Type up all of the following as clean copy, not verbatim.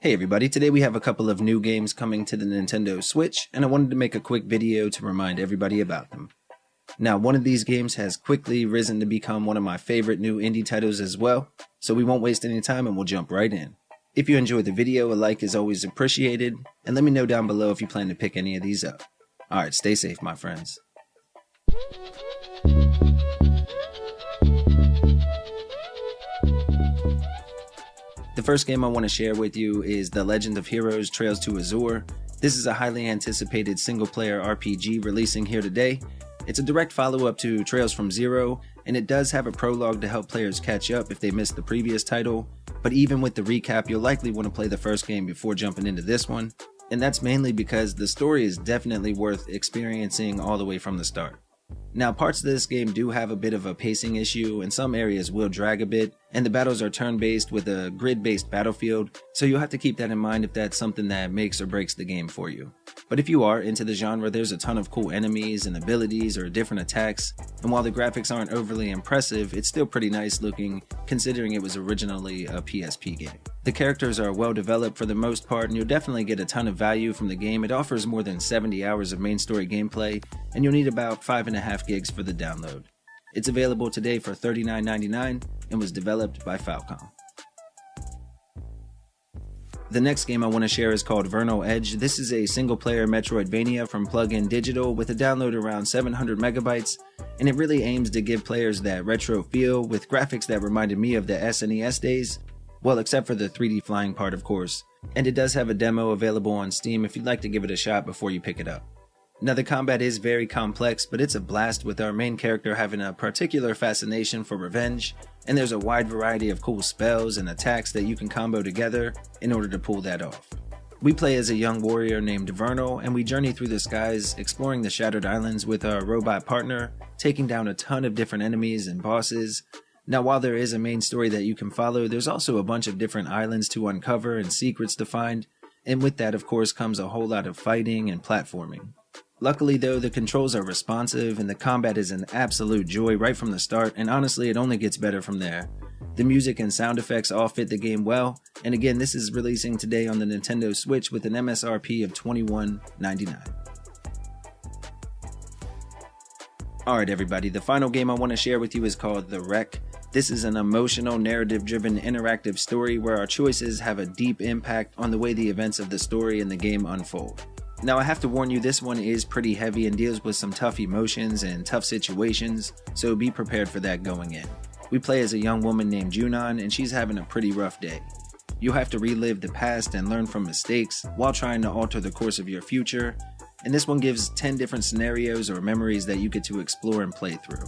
Hey everybody, today we have a couple of new games coming to the Nintendo Switch, and I wanted to make a quick video to remind everybody about them. Now, one of these games has quickly risen to become one of my favorite new indie titles as well, so we won't waste any time and we'll jump right in. If you enjoyed the video, a like is always appreciated, and let me know down below if you plan to pick any of these up. Alright, stay safe my friends. The first game I want to share with you is The Legend of Heroes Trails to Azure. This is a highly anticipated single-player RPG releasing here today. It's a direct follow-up to Trails from Zero, and it does have a prologue to help players catch up if they missed the previous title, but even with the recap, you'll likely want to play the first game before jumping into this one, and that's mainly because the story is definitely worth experiencing all the way from the start. Now, parts of this game do have a bit of a pacing issue, and some areas will drag a bit, and the battles are turn-based with a grid-based battlefield, so you'll have to keep that in mind if that's something that makes or breaks the game for you. But if you are into the genre, there's a ton of cool enemies and abilities or different attacks, and while the graphics aren't overly impressive, it's still pretty nice looking considering it was originally a PSP game. The characters are well developed for the most part, and you'll definitely get a ton of value from the game. It offers more than 70 hours of main story gameplay, and you'll need about 5.5 gigs for the download. It's available today for $39.99 and was developed by Falcom. The next game I want to share is called Vernal Edge. This is a single-player Metroidvania from Plug-in Digital with a download around 700 megabytes, and it really aims to give players that retro feel with graphics that reminded me of the SNES days, well, except for the 3D flying part, of course, and it does have a demo available on Steam if you'd like to give it a shot before you pick it up. Now, the combat is very complex, but it's a blast with our main character having a particular fascination for revenge, and there's a wide variety of cool spells and attacks that you can combo together in order to pull that off. We play as a young warrior named Vernal, and we journey through the skies, exploring the Shattered Islands with our robot partner, taking down a ton of different enemies and bosses. Now, while there is a main story that you can follow, there's also a bunch of different islands to uncover and secrets to find, and with that, of course, comes a whole lot of fighting and platforming. Luckily though, the controls are responsive and the combat is an absolute joy right from the start, and honestly it only gets better from there. The music and sound effects all fit the game well, and again, this is releasing today on the Nintendo Switch with an MSRP of $21.99. Alright everybody, the final game I want to share with you is called The Wreck. This is an emotional, narrative-driven interactive story where our choices have a deep impact on the way the events of the story and the game unfold. Now, I have to warn you, this one is pretty heavy and deals with some tough emotions and tough situations, so be prepared for that going in. We play as a young woman named Junon, and she's having a pretty rough day. You'll have to relive the past and learn from mistakes while trying to alter the course of your future, and this one gives 10 different scenarios or memories that you get to explore and play through.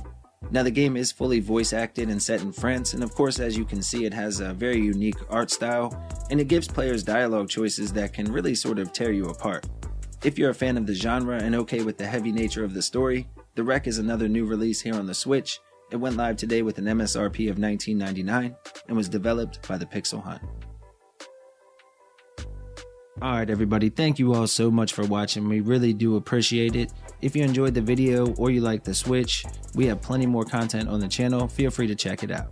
Now, the game is fully voice acted and set in France, and of course, as you can see, it has a very unique art style, and it gives players dialogue choices that can really sort of tear you apart. If you're a fan of the genre and okay with the heavy nature of the story, The Wreck is another new release here on the Switch. It went live today with an MSRP of $19.99 and was developed by the Pixel Hunt. Alright everybody, thank you all so much for watching. We really do appreciate it. If you enjoyed the video or you like the Switch, we have plenty more content on the channel. Feel free to check it out.